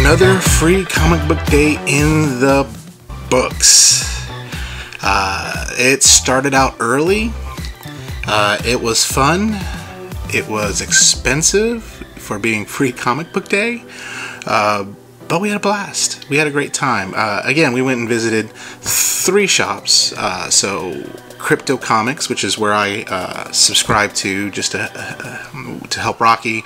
Another free comic book day in the books. It started out early. It was fun. It was expensive for being free comic book day. But we had a blast. We had a great time. Again, we went and visited 3 shops. So Krypto Comics, which is where I subscribe to just to help Rocky.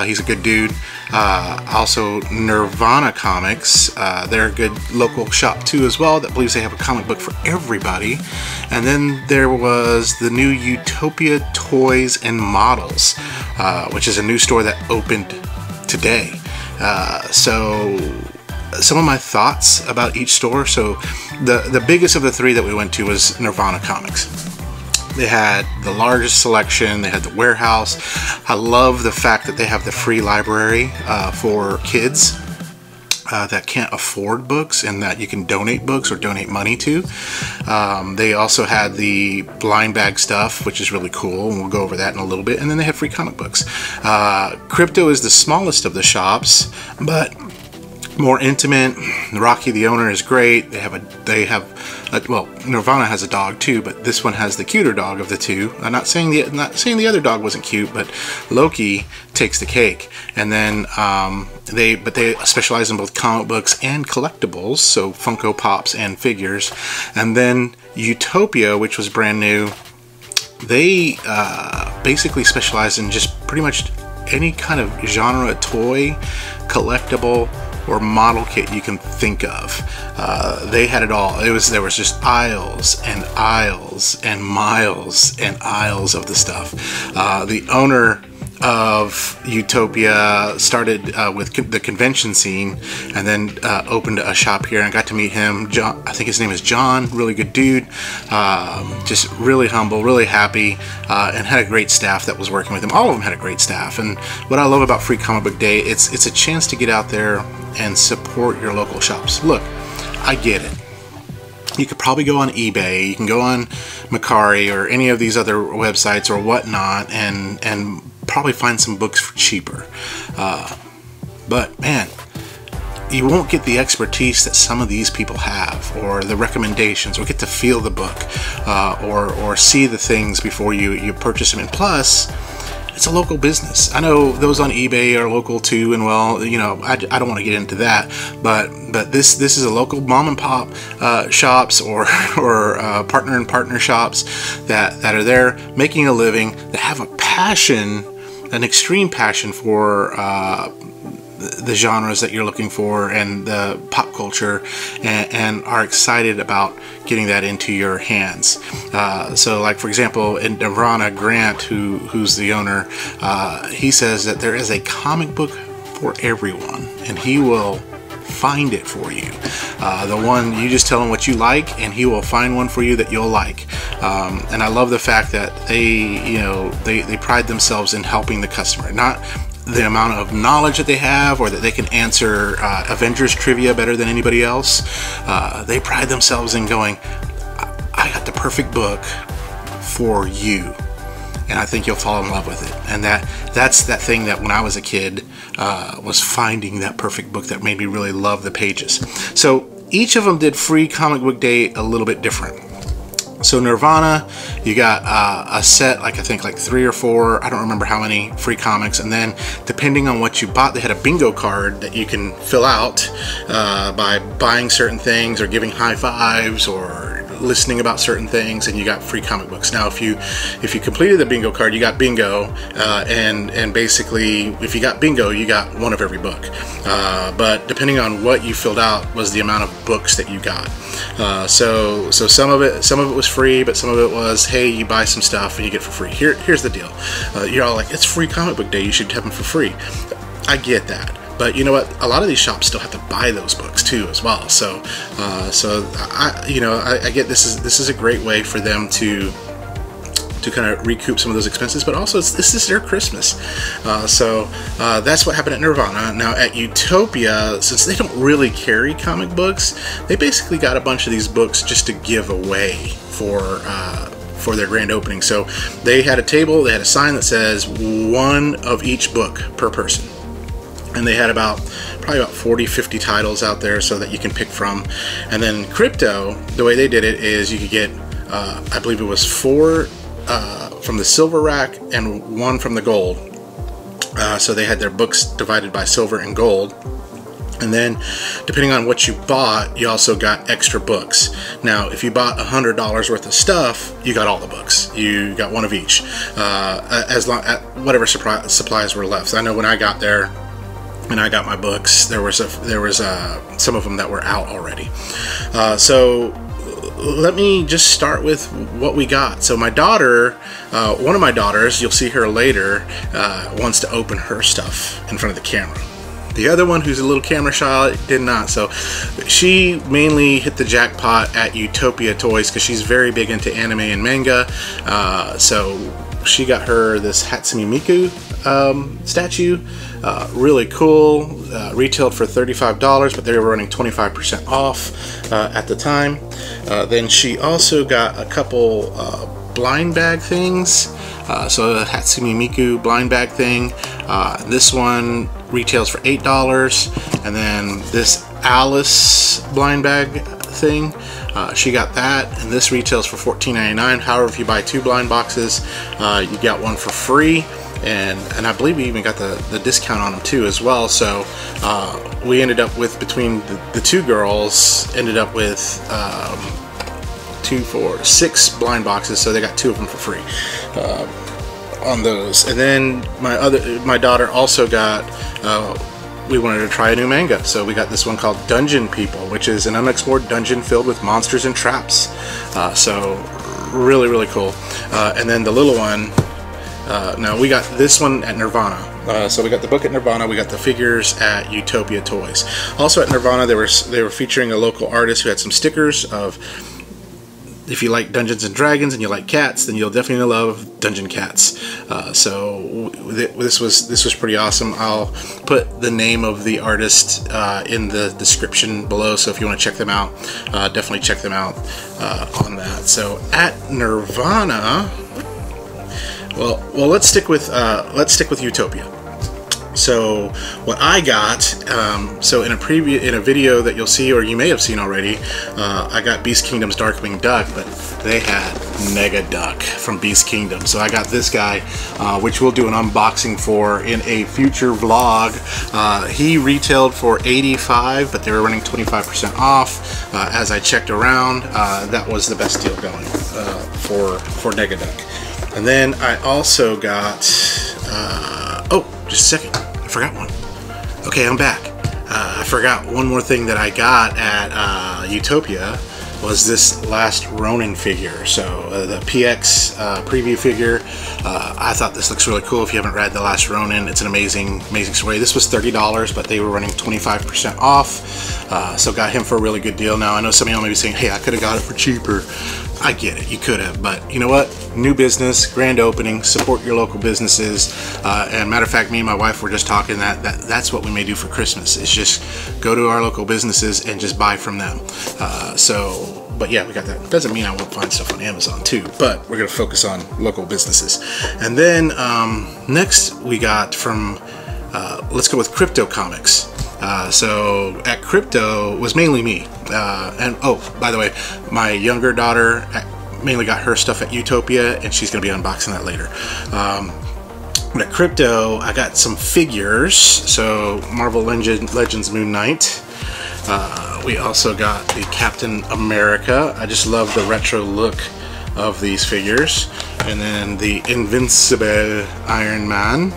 He's a good dude. Also Nirvana Comics. They're a good local shop too as well that believes they have a comic book for everybody. And then there was the new Utopia Toys and Models, which is a new store that opened today. So some of my thoughts about each store. So the biggest of the 3 that we went to was Nirvana Comics. They had the largest selection. They had the warehouse. I love the fact that they have the free library for kids that can't afford books, and that you can donate books or donate money to. They also had the blind bag stuff, which is really cool, and we'll go over that in a little bit. And then they have free comic books. Krypto is the smallest of the shops, but more intimate. Rocky, the owner, is great. Well, Nirvana has a dog too, but this one has the cuter dog of the 2. I'm not saying the other dog wasn't cute, but Loki takes the cake. And then they specialize in both comic books and collectibles, so Funko Pops and figures. And then Utopia, which was brand new, they basically specialize in just pretty much any kind of genre toy, collectible, or model kit you can think of. They had it all. There was just aisles and aisles and miles and aisles of the stuff. The owner of Utopia started with the convention scene, and then opened a shop here, and I got to meet him. John, I think his name is John. Really good dude. Just really humble, really happy, and had a great staff that was working with him. All of them had a great staff. And what I love about Free Comic Book Day, it's a chance to get out there and support your local shops. Look, I get it. You could probably go on eBay, you can go on Mercari or any of these other websites or whatnot, and probably find some books for cheaper. But man, you won't get the expertise that some of these people have, or the recommendations, or get to feel the book, or see the things before you purchase them. And plus, it's a local business. I know those on eBay are local too, and well, you know, I don't want to get into that, but this is a local mom and pop shops or partner shops that are there making a living, that have a passion an extreme passion for the genres that you're looking for and the pop culture, and are excited about getting that into your hands. So like, for example, in Nirvana, Grant, who's the owner, he says that there is a comic book for everyone, and he will find it for you. The one, you just tell him what you like and he will find one for you that you'll like. And I love the fact that they pride themselves in helping the customer, not the amount of knowledge that they have or that they can answer Avengers trivia better than anybody else. They pride themselves in going, I got the perfect book for you, and I think you'll fall in love with it. And that's that thing that when I was a kid was finding that perfect book that made me really love the pages. So each of them did free comic book day a little bit different. So Nirvana, you got a set, I think like 3 or 4, I don't remember how many free comics, and then depending on what you bought, they had a bingo card that you can fill out by buying certain things or giving high fives or listening about certain things, and you got free comic books. Now if you completed the bingo card, you got bingo, and basically if you got bingo, you got one of every book, but depending on what you filled out was the amount of books that you got. So some of it was free, but some of it was, hey, you buy some stuff and you get it for free. Here's the deal. You're all like, it's free comic book day, you should have them for free. I get that. But you know what? A lot of these shops still have to buy those books too, as well. So I get this is a great way for them to kind of recoup some of those expenses, but also this is their Christmas. So that's what happened at Nirvana. Now at Utopia, since they don't really carry comic books, they basically got a bunch of these books just to give away for their grand opening. So they had a table, they had a sign that says one of each book per person. And they had probably about 40-50 titles out there so that you can pick from. And then Krypto, the way they did it is you could get, I believe it was 4 from the silver rack and 1 from the gold. So they had their books divided by silver and gold. And then, depending on what you bought, you also got extra books. Now, if you bought $100 worth of stuff, you got all the books. You got one of each, as long as whatever supplies were left. I know when I got there and I got my books, there was some of them that were out already. So let me just start with what we got. So my daughter, one of my daughters, you'll see her later, wants to open her stuff in front of the camera. The other one, who's a little camera shy, did not. So she mainly hit the jackpot at Utopia Toys because she's very big into anime and manga. So she got her this Hatsune Miku statue. Really cool. Retailed for $35, but they were running 25% off at the time. Then she also got a couple blind bag things. So a Hatsune Miku blind bag thing. This one retails for $8, and then this Alice blind bag thing, she got that, and this retails for $14.99. However, if you buy 2 blind boxes, you got one for free, and I believe we even got the discount on them too as well. So we ended up with, between the 2 girls, ended up with 2, 4, 6 blind boxes, so they got 2 of them for free on those. And then my daughter also got, we wanted to try a new manga, so we got this one called Dungeon People, which is an unexplored dungeon filled with monsters and traps. So really, really cool. And then the little one, now we got this one at Nirvana. So we got the book at Nirvana, we got the figures at Utopia Toys. Also at Nirvana, they were featuring a local artist who had some stickers of, if you like Dungeons and Dragons and you like cats, then you'll definitely love Dungeon Cats. So this was pretty awesome. I'll put the name of the artist in the description below, so if you want to check them out, definitely check them out on that. So at Nirvana, well, let's stick with Utopia. So what I got, so in a video that you'll see, or you may have seen already, I got Beast Kingdom's Darkwing Duck, but they had Mega Duck from Beast Kingdom. So I got this guy, which we'll do an unboxing for in a future vlog. He retailed for $85, but they were running 25% off. As I checked around, that was the best deal going for Mega Duck. And then I also got Oh, just a second. I forgot one. Okay, I'm back. I forgot one more thing that I got at Utopia was this last Ronin figure. So the PX preview figure. I thought this looks really cool. If you haven't read The Last Ronin, it's an amazing story. This was $30, but they were running 25% off. So got him for a really good deal. Now I know some of y'all may be saying, hey, I could have got it for cheaper. I get it, you could have, but you know what? New business, grand opening, support your local businesses. And matter of fact, me and my wife were just talking that's what we may do for Christmas, is just go to our local businesses and just buy from them. But yeah, we got that. Doesn't mean I won't find stuff on Amazon too, but we're gonna focus on local businesses. And then next we got from, let's go with Krypto Comics. So at Krypto was mainly me. And oh, by the way, my younger daughter mainly got her stuff at Utopia, and she's going to be unboxing that later. But at Krypto, I got some figures. So Marvel Legends Moon Knight. We also got the Captain America. I just love the retro look of these figures. And then the Invincible Iron Man.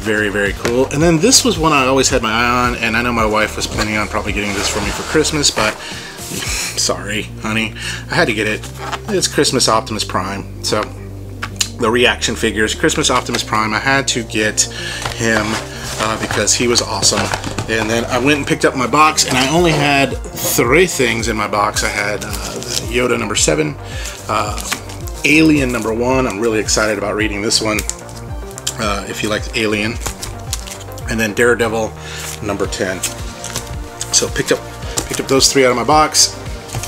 Very, very cool. And then this was one I always had my eye on, and I know my wife was planning on probably getting this for me for Christmas, but sorry, honey, I had to get it. It's Christmas Optimus Prime. So the reaction figures, Christmas Optimus Prime, I had to get him because he was awesome. And then I went and picked up my box, and I only had 3 things in my box. I had Yoda number 7, Alien number 1. I'm really excited about reading this one. If you like Alien, and then Daredevil number 10. So picked up those 3 out of my box,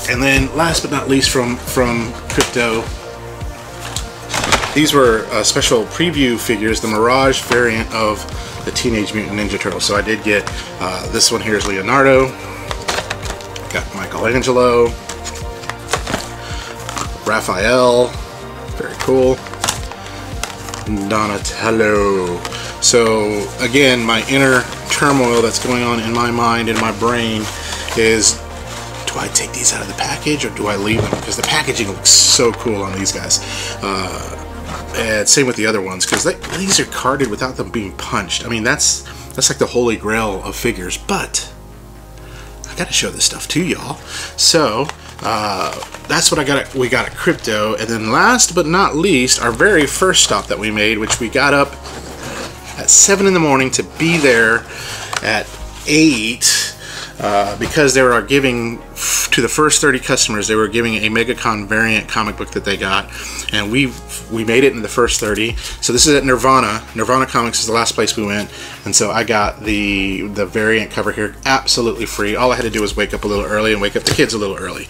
and then last but not least from Krypto, these were special preview figures, the Mirage variant of the Teenage Mutant Ninja Turtles. So I did get this one here is Leonardo, got Michelangelo, Raphael, very cool, Donatello. So again, my inner turmoil that's going on in my mind and my brain is, do I take these out of the package or do I leave them? Because the packaging looks so cool on these guys. And same with the other ones, because these are carded without them being punched. I mean, that's like the holy grail of figures. But I gotta show this stuff to y'all. So that's what we got at Krypto. And then last but not least, our very first stop that we made, which we got up at 7 in the morning to be there at 8, because they were giving to the first 30 customers, they were giving a MEGACON variant comic book that they got, and we made it in the first 30. So this is at Nirvana Comics is the last place we went, and so I got the variant cover here absolutely free. All I had to do was wake up a little early and wake up the kids a little early.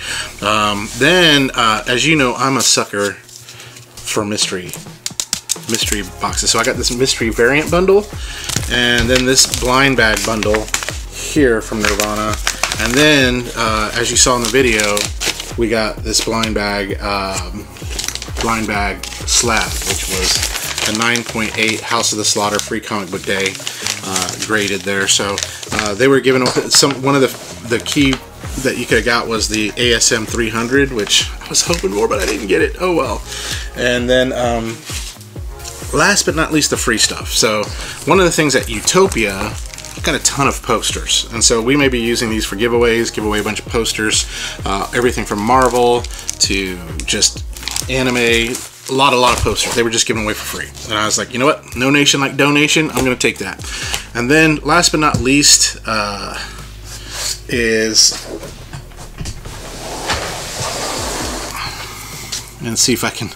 Then as you know, I'm a sucker for mystery boxes, so I got this mystery variant bundle, and then this blind bag bundle here from Nirvana, and then as you saw in the video, we got this blind bag slab, which was a 9.8 House of the Slaughter free comic book day graded there. So they were giving one of the key that you could have got was the ASM 300, which I was hoping for, but I didn't get it. Oh well. And then last but not least, the free stuff. So one of the things at Utopia, I've got a ton of posters, and so we may be using these for giveaways, give away a bunch of posters, everything from Marvel to just anime, a lot of posters. They were just giving away for free, and I was like, you know what, no nation like donation, I'm gonna take that. And then last but not least is, and see if I can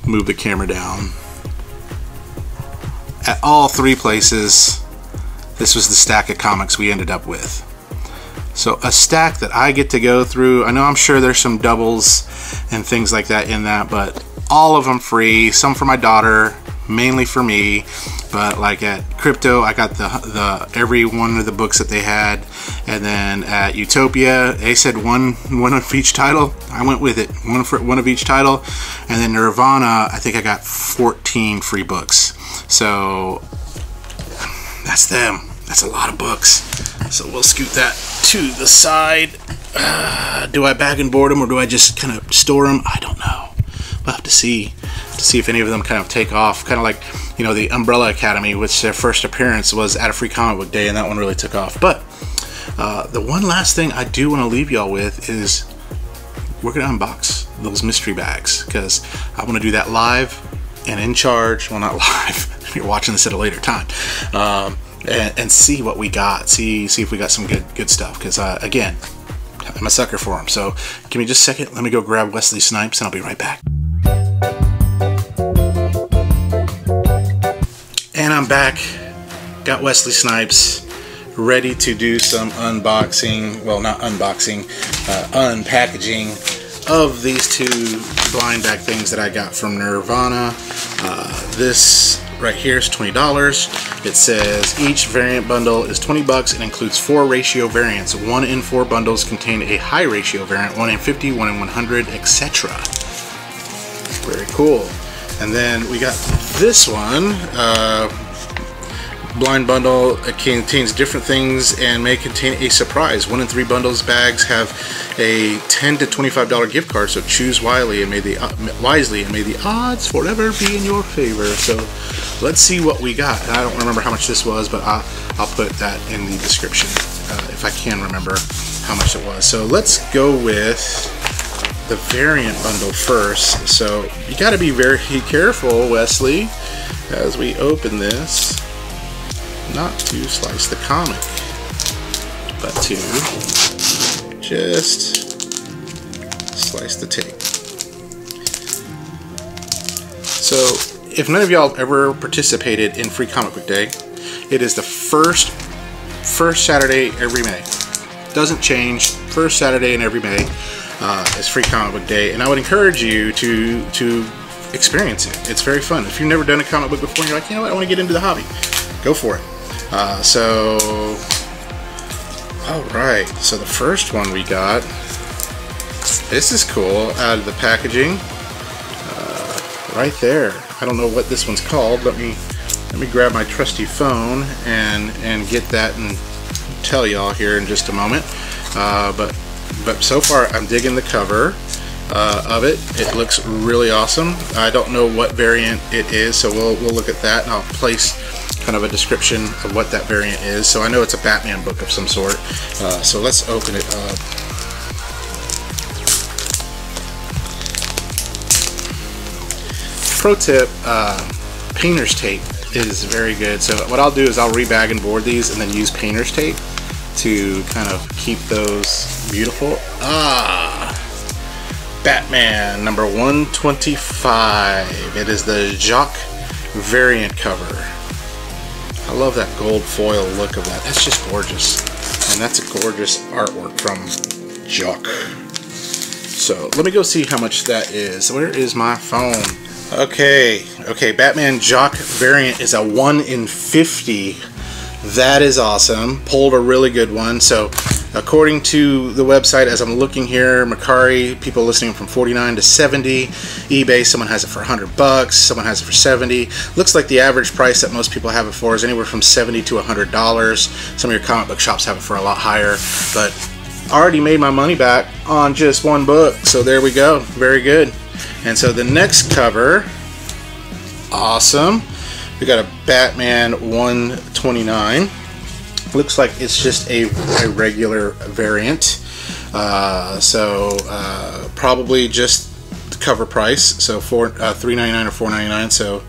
move the camera down. At all 3 places, this was the stack of comics we ended up with. So a stack that I get to go through. I know I'm sure there's some doubles and things like that in that, but all of them free. Some for my daughter, mainly for me. But like at Krypto, I got the every one of the books that they had, and then at Utopia, they said one of each title. I went with it, one of each title, and then Nirvana, I think I got 14 free books. So that's them. That's a lot of books. So we'll scoot that to the side. Do I bag and board them, or do I just kind of store them? I don't know. We'll have to see. to see if any of them kind of take off, kind of like, you know, the Umbrella Academy, which their first appearance was at a free comic book day, and that one really took off. But the one last thing I do want to leave y'all with is we're going to unbox those mystery bags, because I want to do that live and in charge. Well, not live. You're watching this at a later time. And see what we got. See if we got some good stuff. Because again, I'm a sucker for them. So give me just a second. Let me go grab Wesley Snipes, and I'll be right back. And I'm back. Got Wesley Snipes ready to do some unboxing. Well, not unboxing, unpackaging of these two blind bag things that I got from Nirvana. This right here is $20. It says each variant bundle is $20 and includes 4 ratio variants. 1 in 4 bundles contain a high ratio variant, 1 in 50, 1 in 100, etc. Very cool. And then we got this one. Blind bundle. It contains different things and may contain a surprise. 1 in 3 bundles bags have a $10 to $25 gift card, so choose wisely and may the odds forever be in your favor. So let's see what we got. And I don't remember how much this was, but I'll put that in the description if I can remember how much it was. So let's go with the variant bundle first. So you got to be very careful, Wesley, as we open this, not to slice the comic, but to just slice the tape. So if none of y'all ever participated in Free Comic Book Day, it is the first Saturday every May. Doesn't change. First Saturday in every May is Free Comic Book Day, and I would encourage you to experience it. It's very fun. If you've never done a comic book before and you're like, you know what, I want to get into the hobby, go for it. Alright, so the first one we got, this is cool, out of the packaging, right there. I don't know what this one's called. Let me grab my trusty phone and get that and tell y'all here in just a moment. But so far I'm digging the cover of it. It looks really awesome. I don't know what variant it is, so we'll look at that, and I'll place kind of a description of what that variant is. So I know it's a Batman book of some sort. So let's open it up. Pro tip, painter's tape is very good. So what I'll do is I'll rebag and board these and then use painter's tape to kind of keep those beautiful. Batman number 125. It is the Jock variant cover. I love that gold foil look of that. That's just gorgeous. And that's a gorgeous artwork from Jock. So let me go see how much that is. Where is my phone? Okay, Batman Jock variant is a 1 in 50. That is awesome. Pulled a really good one. So according to the website, as I'm looking here, Mercari, people listing from 49 to 70. eBay, someone has it for $100. Someone has it for 70. Looks like the average price that most people have it for is anywhere from $70 to $100. Some of your comic book shops have it for a lot higher. But I already made my money back on just one book. So there we go. Very good. And so the next cover, awesome. We got a Batman 129. Looks like it's just a regular variant. Probably just the cover price. So $3.99 or $4.99. So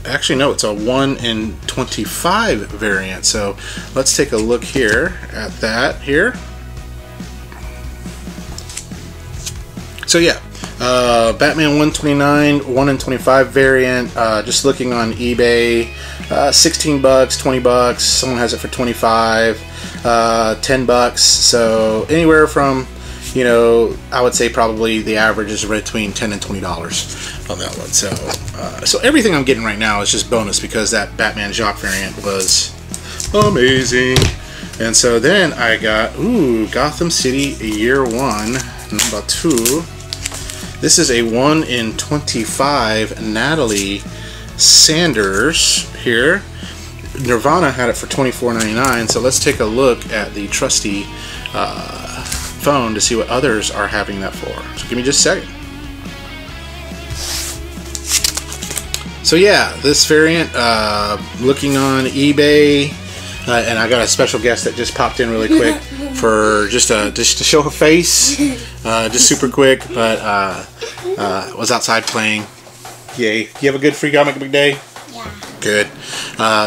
actually no, it's a 1 in 25 variant. So let's take a look here at that here. So yeah. Batman 129, 1 in 25 variant. Just looking on eBay, $16, $20. Someone has it for $25, $10. So anywhere from, you know, I would say probably the average is between $10 and $20 on that one. So everything I'm getting right now is just bonus because that Batman Jock variant was amazing. And so then I got Gotham City Year 1, number 2. This is a 1 in 25 Natalie Sanders here. Nirvana had it for $24.99, so let's take a look at the trusty phone to see what others are having that for. So give me just a second. So yeah, this variant, looking on eBay, and I got a special guest that just popped in really quick for just to show her face, just super quick, but was outside playing. Yay! You have a good free comic book day? Yeah. Good.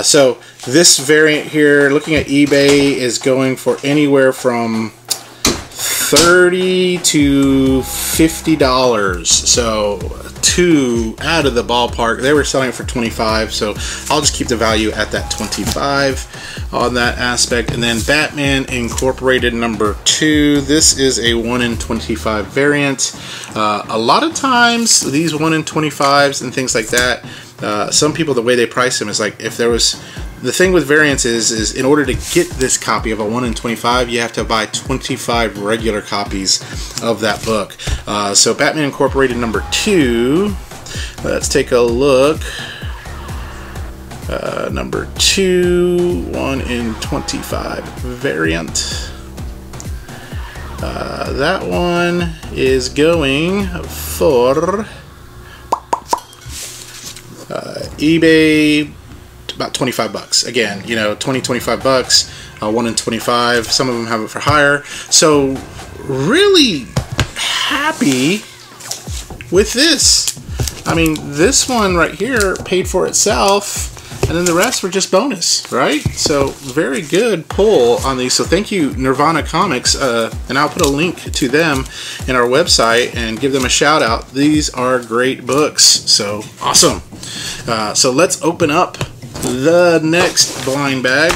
So this variant here, looking at eBay, is going for anywhere from $30 to $50. So two out of the ballpark. They were selling it for $25, so I'll just keep the value at that $25 on that aspect. And then Batman Incorporated number 2. This is a 1 in 25 variant. A lot of times these 1 in 25s and things like that, some people, the way they price them is like, if there was, the thing with variants is in order to get this copy of a 1 in 25, you have to buy 25 regular copies of that book. So Batman Incorporated number 2, let's take a look. Number 2, 1 in 25 variant. That one is going for eBay about 25 bucks. Again, you know, 25 bucks, 1 in 25. Some of them have it for higher. So really happy with this. I mean, this one right here paid for itself, and then the rest were just bonus, right? So very good pull on these. So thank you, Nirvana Comics, and I'll put a link to them in our website and give them a shout out. These are great books, so awesome. So let's open up the next blind bag.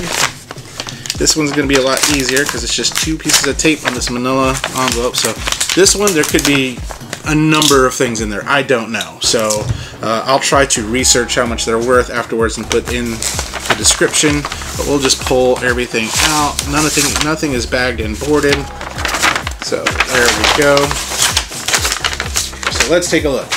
This one's going to be a lot easier because it's just 2 pieces of tape on this manila envelope. So this one, there could be a number of things in there. I don't know. So I'll try to research how much they're worth afterwards and put in the description. But we'll just pull everything out. Nothing is bagged and boarded. So there we go. So let's take a look.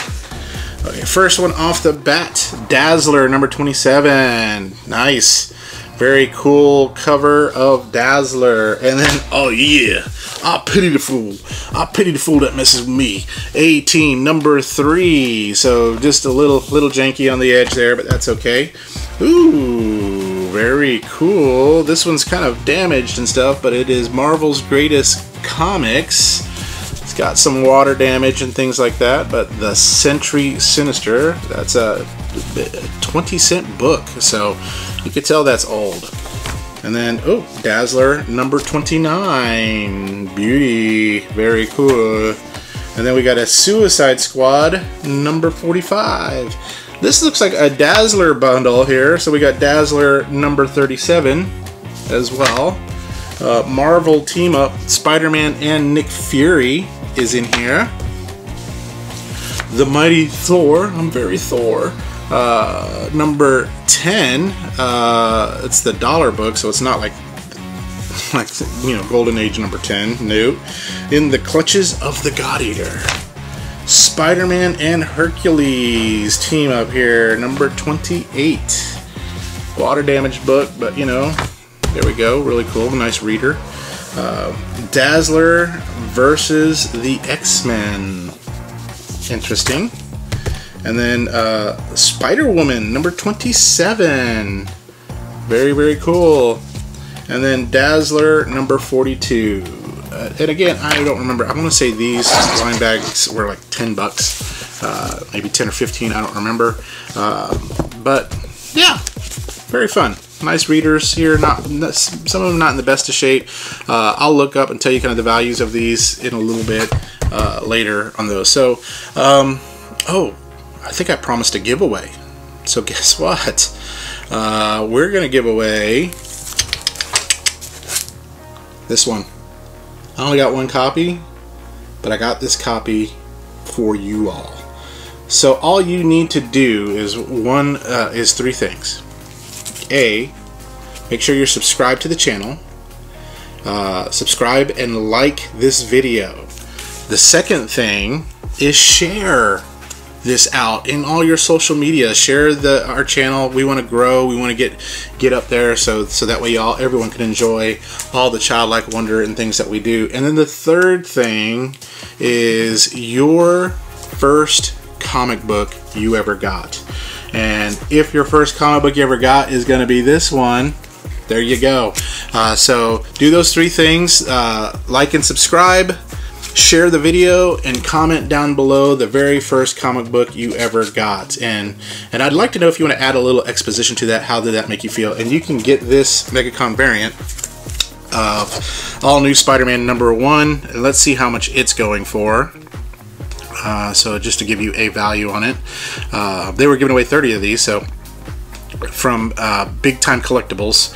Okay, first one off the bat, Dazzler number 27. Nice. Very cool cover of Dazzler. And then, oh yeah, I pity the fool. I pity the fool that messes with me. A-Team number 3. So just a little janky on the edge there, but that's okay. Ooh, very cool. This one's kind of damaged and stuff, but it is Marvel's Greatest Comics. It's got some water damage and things like that, but the Sentry Sinister, that's a 20-cent book, so you could tell that's old. And then, oh, Dazzler number 29. Beauty. Very cool. And then we got a Suicide Squad number 45. This looks like a Dazzler bundle here. So we got Dazzler number 37 as well. Marvel Team Up, Spider-Man and Nick Fury is in here. The Mighty Thor. I'm very Thor. Number 10, it's the dollar book, so it's not like you know, Golden Age number 10. No. In the Clutches of the God Eater. Spider-Man and Hercules team up here, number 28. Water damaged book, but you know, there we go. Really cool, nice reader. Dazzler versus the X-Men. Interesting. And then Spider-Woman, number 27. Very, very cool. And then Dazzler, number 42. And again, I don't remember. I want to say these blind bags were like 10 bucks. Maybe 10 or 15, I don't remember. But yeah, very fun. Nice readers here. Some of them not in the best of shape. I'll look up and tell you kind of the values of these in a little bit later on those. So, oh, I think I promised a giveaway. So guess what? We're going to give away this one. I only got 1 copy, but I got this copy for you all. So all you need to do is 3 things. A, make sure you're subscribed to the channel. Subscribe and like this video. The second thing is share this out in all your social media. Share our channel. We want to grow. We want to get up there, so that way everyone can enjoy all the childlike wonder and things that we do. And then the third thing is your first comic book you ever got. And if your first comic book you ever got is going to be this one, there you go. So do those 3 things: like and subscribe, share the video, and comment down below the very first comic book you ever got. And I'd like to know if you want to add a little exposition to that. How did that make you feel? And you can get this MEGACON variant of All New Spider-Man #1. And let's see how much it's going for. So just to give you a value on it, they were giving away 30 of these. So from Big Time Collectibles.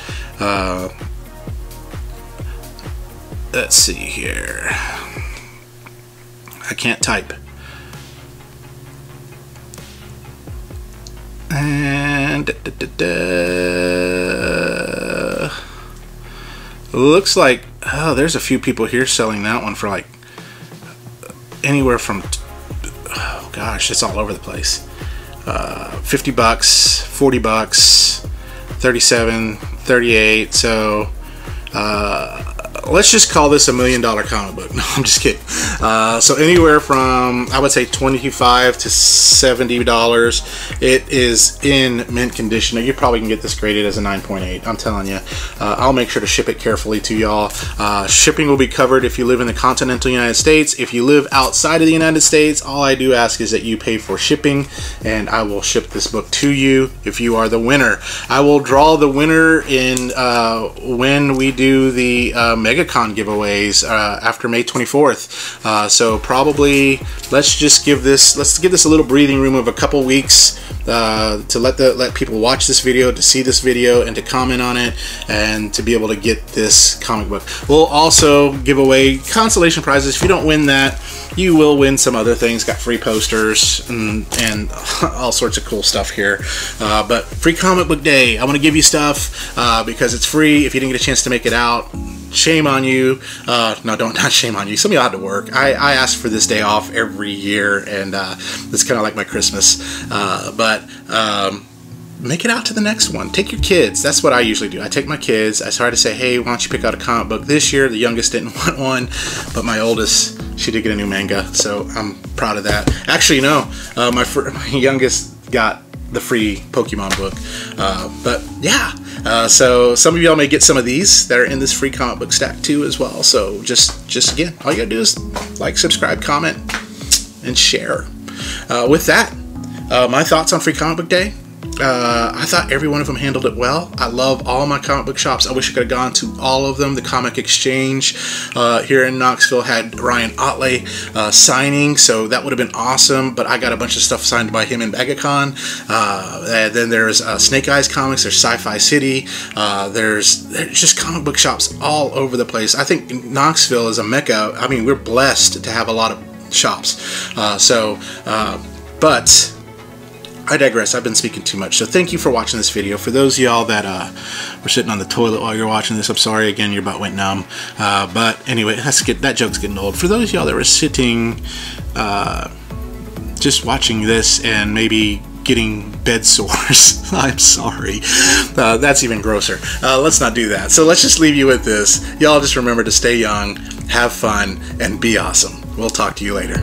Let's see here. I can't type. And looks like, oh, there's a few people here selling that one for like anywhere from, oh gosh, it's all over the place. 50 bucks, 40 bucks, 37, 38. So let's just call this $1 million comic book. No, I'm just kidding. So anywhere from, I would say, $25 to $70. It is in mint condition. You probably can get this graded as a 9.8. I'm telling you. I'll make sure to ship it carefully to y'all. Shipping will be covered if you live in the continental United States. If you live outside of the United States, all I do ask is that you pay for shipping, and I will ship this book to you if you are the winner. I will draw the winner in when we do the MEGACON giveaways after May 24th. So probably let's give this a little breathing room of a couple weeks to let people watch this video, to see this video, and to comment on it, and to be able to get this comic book. We'll also give away consolation prizes. If you don't win that, you will win some other things. Got free posters and all sorts of cool stuff here. But free comic book day, I want to give you stuff because it's free. If you didn't get a chance to make it out, shame on you. No, not shame on you. Some of y'all had to work. I ask for this day off every year, and it's kind of like my Christmas. But make it out to the next one. Take your kids. That's what I usually do. I take my kids. I try to say, hey, why don't you pick out a comic book this year? The youngest didn't want one, but my oldest, she did get a new manga, so I'm proud of that. Actually, no, my youngest got the free Pokemon book. But yeah, so some of y'all may get some of these that are in this free comic book stack too as well. So just again, all you gotta do is like, subscribe, comment, and share. With that, my thoughts on Free Comic Book Day. I thought every one of them handled it well. I love all my comic book shops. I wish I could have gone to all of them. The Comic Exchange here in Knoxville had Ryan Otley signing, so that would have been awesome, but I got a bunch of stuff signed by him in MEGACON. Then there's Snake Eyes Comics, there's Sci-Fi City, there's just comic book shops all over the place. I think Knoxville is a mecca. I mean, we're blessed to have a lot of shops. But I digress. I've been speaking too much. So thank you for watching this video. For those of y'all that were sitting on the toilet while you're watching this, I'm sorry again, your butt went numb. But anyway, that joke's getting old. For those of y'all that were sitting just watching this and maybe getting bed sores, I'm sorry. That's even grosser. Let's not do that. So let's just leave you with this. Y'all just remember to stay young, have fun, and be awesome. We'll talk to you later.